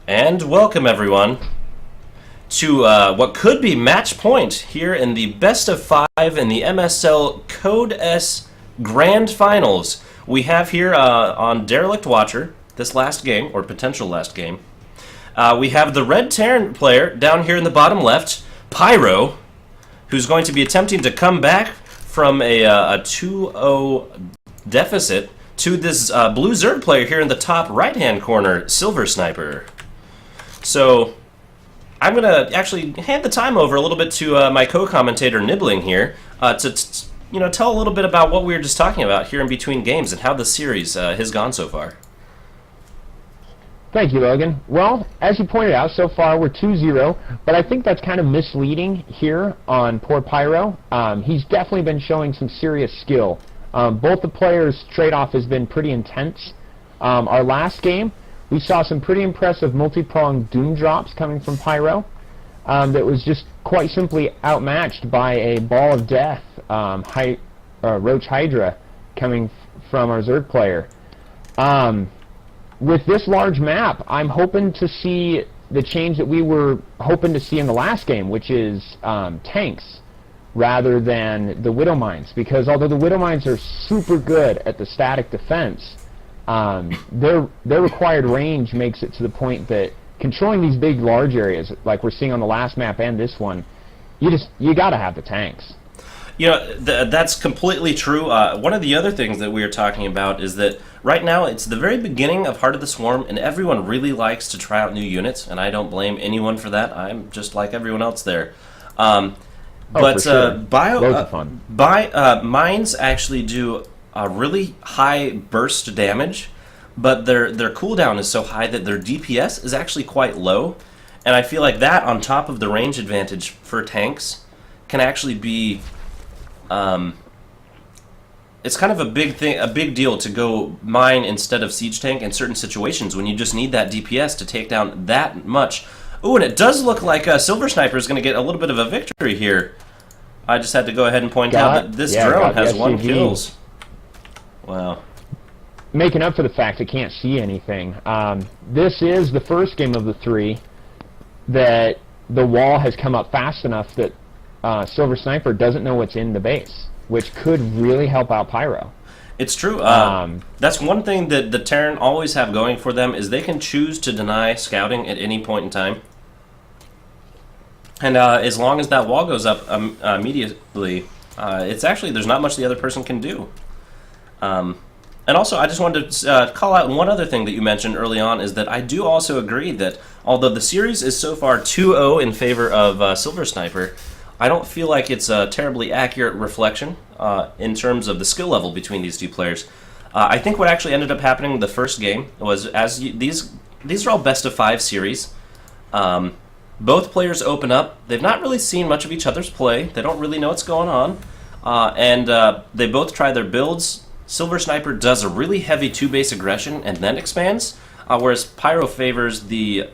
And welcome everyone to what could be match point here in the best of 5 in the MSL Code S Grand Finals. We have here on Derelict Watcher, this last game, or potential last game, we have the Red Terran player down here in the bottom left, pyrO, who's going to be attempting to come back from a 2-0 deficit to this blue Zerg player here in the top right-hand corner, SilverSnyper. So I'm going to actually hand the time over a little bit to my co-commentator Nibbling here to tell a little bit about what we were just talking about here in between games and how the series has gone so far. Thank you, Logan. Well, as you pointed out, so far we're 2-0, but I think that's kind of misleading here on poor pyrO. He's definitely been showing some serious skill. Both the players' trade-off has been pretty intense. Our last game, we saw some pretty impressive multi-pronged doom drops coming from pyrO that was just quite simply outmatched by a ball of death, Roach Hydra, coming from our Zerg player. With this large map, I'm hoping to see the change that we were hoping to see in the last game, which is tanks rather than the Widow Mines, because although the Widow Mines are super good at the static defense, their required range makes it to the point that controlling these big large areas like we're seeing on the last map and this one, you gotta have the tanks. You know, that's completely true. One of the other things that we were talking about is that right now it's the very beginning of Heart of the Swarm, and everyone really likes to try out new units, and I don't blame anyone for that. I'm just like everyone else there. For sure. Loads of fun. Mines actually do a really high burst damage, but their cooldown is so high that their DPS is actually quite low, and I feel like that on top of the range advantage for tanks can actually be it's kind of a big deal to go mine instead of siege tank in certain situations when you just need that DPS to take down that much. Ooh, and it does look like SilverSnyper is going to get a little bit of a victory here. I just had to go ahead and point out that this drone has 1 kill. Wow. Making up for the fact it can't see anything. This is the first game of the 3 that the wall has come up fast enough that SilverSnyper doesn't know what's in the base, which could really help out pyrO. It's true. That's one thing that the Terran always have going for them is they can choose to deny scouting at any point in time. And as long as that wall goes up immediately, it's actually, there's not much the other person can do. And also, I just wanted to call out one other thing that you mentioned early on is that I do also agree that although the series is so far 2-0 in favor of SilverSnyper, I don't feel like it's a terribly accurate reflection in terms of the skill level between these two players. I think what actually ended up happening in the first game was these are all best of 5 series. Both players open up. They've not really seen much of each other's play. They don't really know what's going on. And they both try their builds. SilverSnyper does a really heavy 2-base aggression and then expands, whereas pyrO favors the,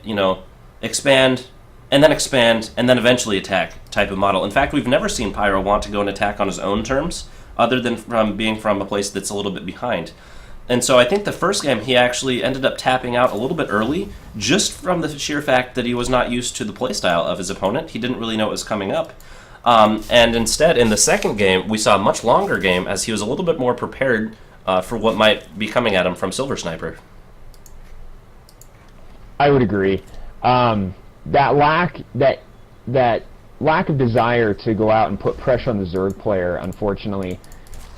expand, and then eventually attack type of model. In fact, we've never seen pyrO want to go and attack on his own terms, other than from being from a place that's a little bit behind. And so I think the first game he actually ended up tapping out a little bit early, just from the sheer fact that he was not used to the playstyle of his opponent. He didn't really know what was coming up. And instead, in the second game, we saw a much longer game as he was a little bit more prepared for what might be coming at him from SilverSnyper. I would agree. That lack of desire to go out and put pressure on the Zerg player, unfortunately,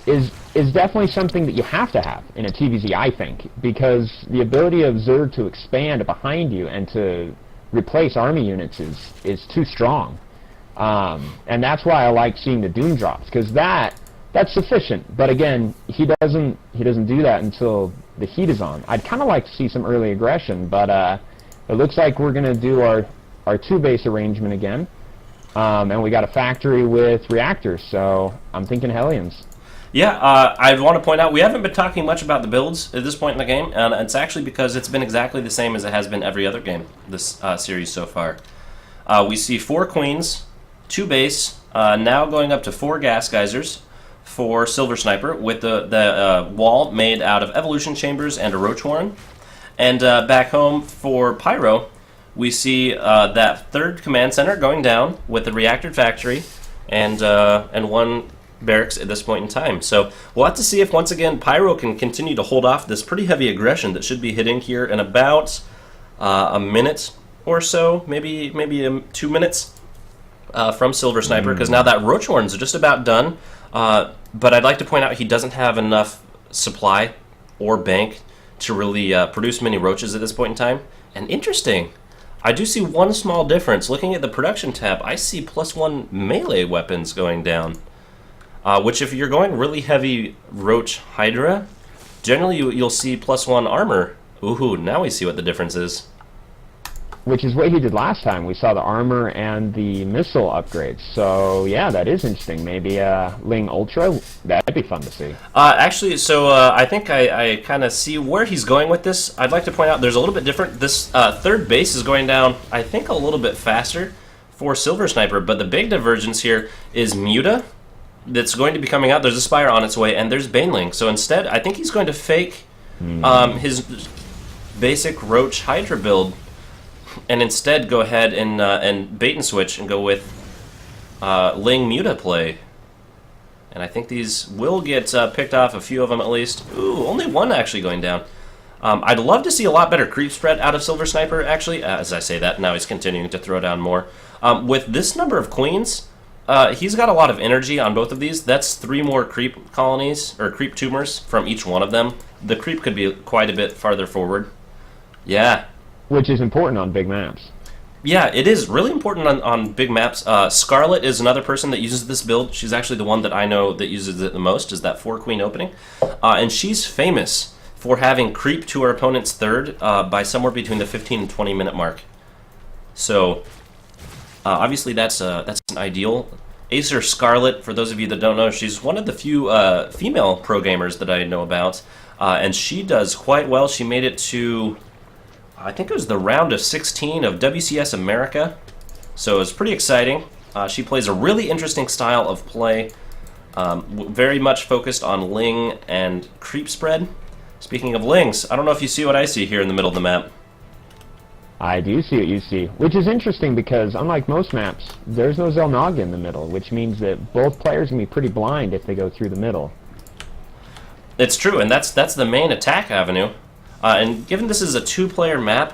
is definitely something that you have to have in a TVZ, I think, because the ability of Zerg to expand behind you and to replace army units is too strong. And that's why I like seeing the Doom drops, because that's sufficient. But again, he doesn't do that until the heat is on. I'd kind of like to see some early aggression, but it looks like we're going to do our 2-base arrangement again, and we got a factory with reactors, so I'm thinking Hellions. Yeah, I want to point out we haven't been talking much about the builds at this point in the game, and it's actually because it's been exactly the same as it has been every other game this series so far. We see 4 queens, 2 base, now going up to 4 gas geysers for SilverSnyper with the wall made out of evolution chambers and a roach warren. And back home for pyrO, we see that third command center going down with the reactor factory and one barracks at this point in time. So we'll have to see if once again pyrO can continue to hold off this pretty heavy aggression that should be hitting here in about a minute or so, maybe 2 minutes from SilverSnyper, because now that Roach Horns are just about done. But I'd like to point out he doesn't have enough supply or bank to really produce many roaches at this point in time. And interesting, I do see one small difference. Looking at the production tab, I see +1 melee weapons going down. Which if you're going really heavy Roach Hydra, generally you'll see +1 armor. Ooh, now we see what the difference is. Which is what he did last time. We saw the armor and the missile upgrades. So yeah, that is interesting. Maybe Ling Ultra, that'd be fun to see. Actually, so I think I kind of see where he's going with this. I'd like to point out there's a little bit different. This third base is going down, I think, a little bit faster for SilverSnyper, but the big divergence here is Muta that's going to be coming out. There's a Spire on its way, and there's Baneling. So instead, I think he's going to fake his basic Roach Hydra build and instead go ahead and bait and switch and go with Ling Muta play. And I think these will get picked off, a few of them at least. Ooh, only one actually going down. I'd love to see a lot better creep spread out of SilverSnyper, actually. As I say that, now he's continuing to throw down more. With this number of queens, he's got a lot of energy on both of these. That's 3 more creep colonies, or creep tumors, from each one of them. The creep could be quite a bit farther forward. Yeah. Which is important on big maps. Yeah, it is really important on big maps. Scarlet is another person that uses this build. She's actually the one that I know that uses it the most, is that 4-queen opening. And she's famous for having creep to her opponent's third by somewhere between the 15 and 20 minute mark. So, obviously that's an ideal. Acer Scarlet, for those of you that don't know, she's one of the few female pro gamers that I know about. And she does quite well. She made it to, I think it was the round of 16 of WCS America, so it's pretty exciting. She plays a really interesting style of play, very much focused on Ling and creep spread. Speaking of Lings, I don't know if you see what I see here in the middle of the map. I do see what you see, which is interesting because unlike most maps, there's no Zelnaga in the middle, which means that both players can be pretty blind if they go through the middle. It's true, and that's the main attack avenue. And given this is a 2-player map,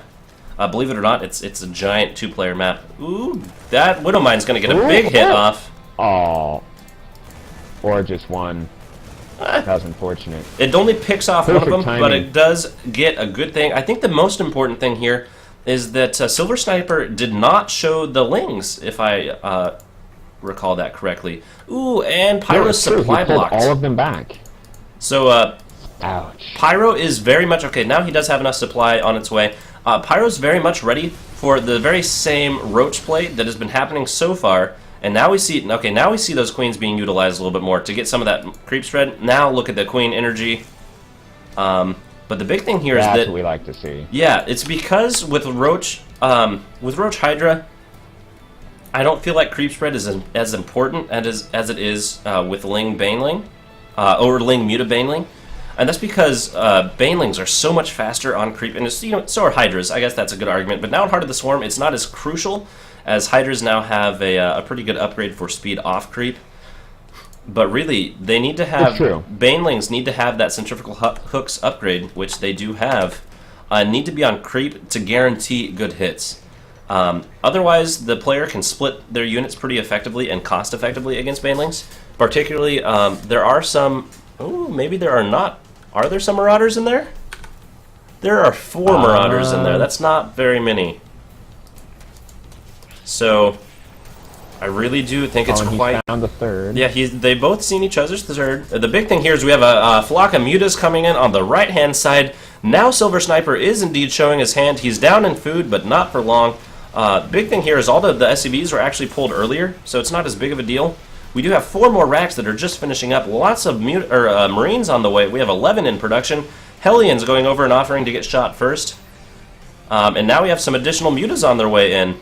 believe it or not, it's a giant 2-player map. Ooh, that Widowmine's going to get a big hit off. Oh. Or just one. That was unfortunate. It only picks off one of them, timing. but it does get a good thing. I think the most important thing here is that SilverSnyper did not show the Lings, if I recall that correctly. Ooh, and pyrO's supply blocked. All of them back. So, ouch. pyrO is very much, okay, now he does have enough supply on its way. pyrO's very much ready for the very same Roach play that has been happening so far. And now we see, okay, now we see those queens being utilized a little bit more to get some of that creep spread. Now look at the queen energy. But the big thing here is that... That's what we like to see. Yeah, it's because with Roach Hydra, I don't feel like creep spread is as important as it is with Ling Baneling, or Ling Muta Baneling. And that's because Banelings are so much faster on creep, and so are Hydras. I guess that's a good argument. But now in Heart of the Swarm, it's not as crucial, as Hydras now have a pretty good upgrade for speed off creep. But really, they need to have... Banelings need to have that centrifugal hooks upgrade, which they do have. Need to be on creep to guarantee good hits. Otherwise, the player can split their units pretty effectively and cost effectively against Banelings. Particularly, there are some... Oh, maybe there are not. Are there some Marauders in there? There are 4 Marauders in there. That's not very many. So, I really do think it's quite... He found the third. Yeah, they both seen each other's third. The big thing here is we have a flock of Mutas coming in on the right-hand side. Now SilverSnyper is indeed showing his hand. He's down in food, but not for long. Big thing here is all the SCVs were actually pulled earlier, so it's not as big of a deal. We do have 4 more racks that are just finishing up. Lots of Marines on the way. We have 11 in production. Hellions going over and offering to get shot first. And now we have some additional Mutas on their way in.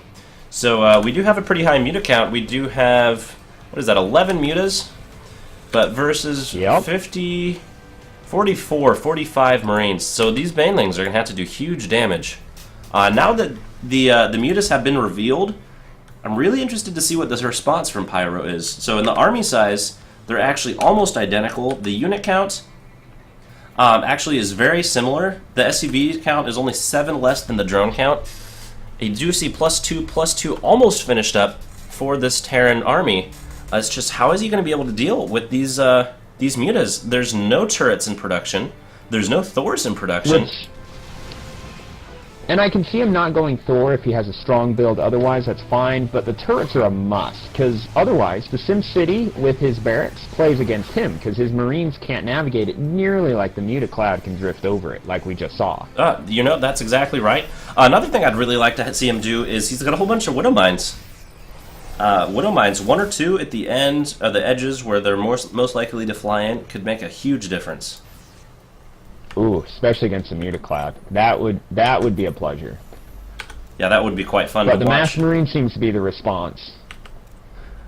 So we do have a pretty high Muta count. We do have, what is that, 11 Mutas? But versus 44, 45 Marines. So these Banelings are going to have to do huge damage. Now that the mutas have been revealed, I'm really interested to see what the response from pyrO is. So in the army size, they're actually almost identical. The unit count actually is very similar. The SCV count is only 7 less than the drone count. You do see +2 almost finished up for this Terran army. It's just how is he going to be able to deal with these mutas? There's no turrets in production. There's no Thors in production. And I can see him not going Thor if he has a strong build. Otherwise, that's fine. But the turrets are a must, because otherwise, the Sim City with his barracks plays against him, because his Marines can't navigate it nearly like the Muta Cloud can drift over it, like we just saw. You know, that's exactly right. Another thing I'd really like to see him do is he's got a whole bunch of Widow Mines. Widow Mines, 1 or 2 at the end, the edges where they're most likely to fly in, could make a huge difference. Ooh, especially against the Muta Cloud. That would be a pleasure. Yeah, that would be quite fun to watch. But the Mass Marine seems to be the response.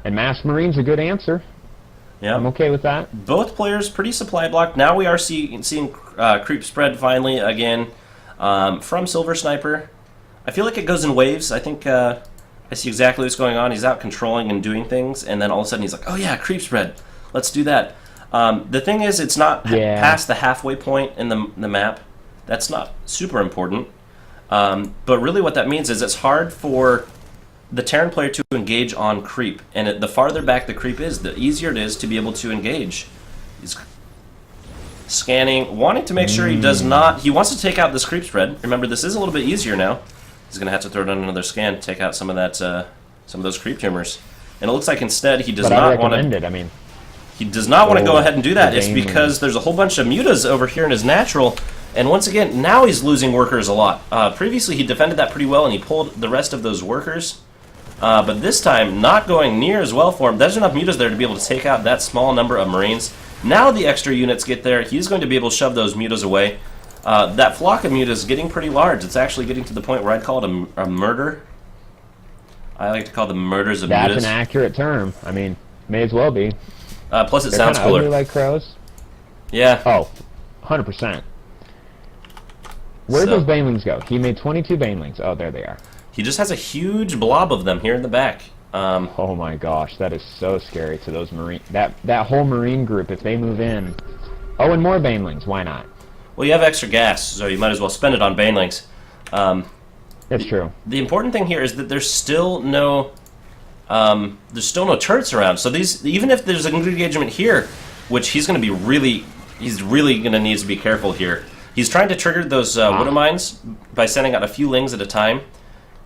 And Mass Marine's a good answer. Yeah. I'm okay with that. Both players pretty supply blocked. Now we are seeing creep spread finally again from SilverSnyper. I feel like it goes in waves. I think I see exactly what's going on. He's out controlling and doing things, and then all of a sudden he's like, oh yeah, creep spread. Let's do that. The thing is, it's not past the halfway point in the map. That's not super important. But really what that means is it's hard for the Terran player to engage on creep. And the farther back the creep is, the easier it is to be able to engage. He's scanning, wanting to make sure he does not... He wants to take out this creep spread. Remember, this is a little bit easier now. He's going to have to throw down another scan to take out some of that, some of those creep tumors. And it looks like instead he does not want to... He does not want to go ahead and do that. It's because there's a whole bunch of mutas over here in his natural, and once again, now he's losing workers a lot. Previously, he defended that pretty well, and he pulled the rest of those workers. But this time, not going near as well for him. There's enough mutas there to be able to take out that small number of Marines. Now the extra units get there. He's going to be able to shove those mutas away. That flock of mutas is getting pretty large. It's actually getting to the point where I'd call it a murder. I like to call them murders of mutas. That's an accurate term. I mean, may as well be. Plus, it They're sounds cooler. Ugly like crows? Yeah. Oh, 100%. Where'd those banelings go? He made 22 banelings. Oh, there they are. He just has a huge blob of them here in the back. Oh my gosh, that is so scary to those Marine... That whole Marine group, if they move in... Oh, and more banelings. Why not? Well, you have extra gas, so you might as well spend it on banelings. That's true. The important thing here is that there's still no... turrets around, so these, even if there's an engagement here, which he's going to be really, he's really going to need to be careful here. He's trying to trigger those Widow Mines by sending out a few lings at a time,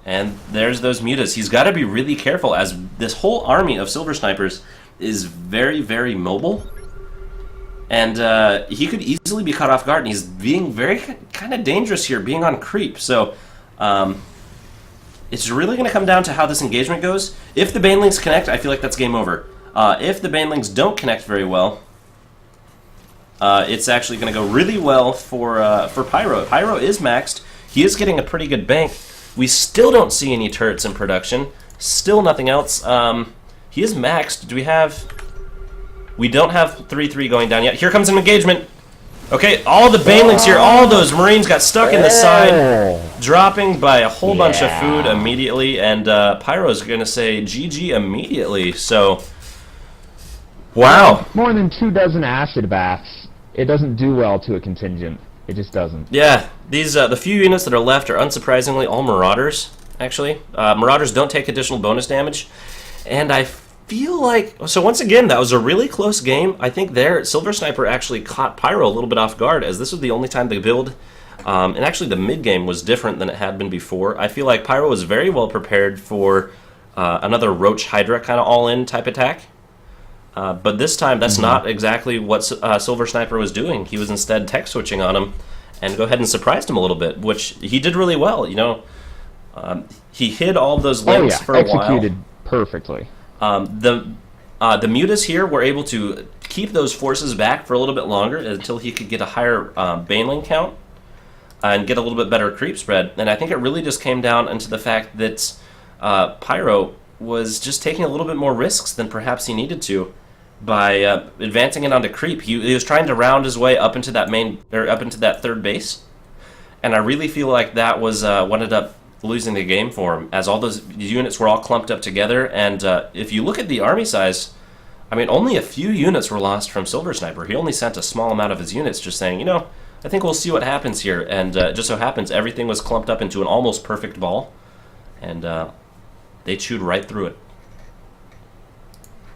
and there's those mutas. He's got to be really careful, as this whole army of SilverSnipers is very, very mobile, and he could easily be caught off guard, and he's being very kind of dangerous here, being on creep, so... It's really going to come down to how this engagement goes. If the banelings connect, I feel like that's game over. If the banelings don't connect very well, it's actually going to go really well for pyrO. pyrO is maxed. He is getting a pretty good bank. We still don't see any turrets in production. Still nothing else. He is maxed. Do we have... We don't have 3-3 going down yet. Here comes an engagement. Okay, all the banelings here, all those Marines got stuck in the side, dropping by a whole bunch of food immediately, and pyrO's going to say GG immediately, so... Wow. More than 2 dozen acid baths. It doesn't do well to a contingent. It just doesn't. Yeah, these the few units that are left are unsurprisingly all Marauders, actually. Marauders don't take additional bonus damage, and I feel like... So once again, that was a really close game. I think there, SilverSnyper actually caught pyrO a little bit off guard, as this was the only time they build. And actually the mid-game was different than it had been before. I feel like pyrO was very well prepared for another Roach Hydra kind of all-in type attack. But this time, that's not exactly what SilverSnyper was doing. He was instead tech switching on him and go ahead and surprised him a little bit, which he did really well. You know, he hid all of those links for a while. Executed perfectly. The mutas here were able to keep those forces back for a little bit longer until he could get a higher baneling count and get a little bit better creep spread. And I think it really just came down into the fact that pyrO was just taking a little bit more risks than perhaps he needed to by advancing it onto creep. He was trying to round his way up into that main, or up into that third base, and I really feel like that was what ended up losing the game for him, as all those units were all clumped up together. And if you look at the army size, I mean, only a few units were lost from SilverSnyper. He only sent a small amount of his units, just saying, you know, I think we'll see what happens here. And it just so happens everything was clumped up into an almost perfect ball, and they chewed right through it.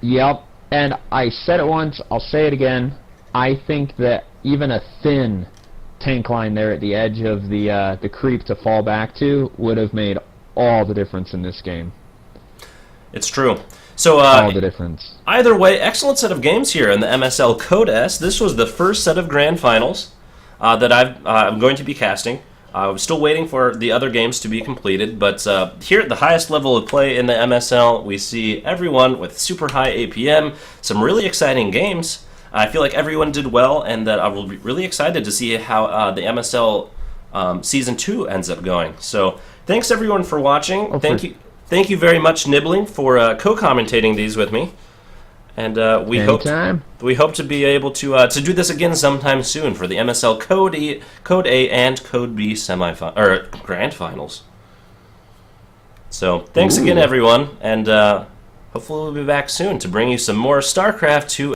Yep, and I said it once, I'll say it again. I think that even a thin tank line there at the edge of the creep to fall back to would have made all the difference in this game. It's true. So all the difference. Either way, excellent set of games here in the MSL Code S. This was the first set of grand finals that I'm going to be casting. I'm still waiting for the other games to be completed, but here at the highest level of play in the MSL, we see everyone with super high APM, some really exciting games. I feel like everyone did well, and that I will be really excited to see how the MSL Season 2 ends up going. So thanks everyone for watching. Thank you very much, Nibbling, for co-commentating these with me. And we hope to be able to do this again sometime soon for the MSL Code A and Code B grand finals. So thanks again, everyone, and hopefully we'll be back soon to bring you some more StarCraft 2.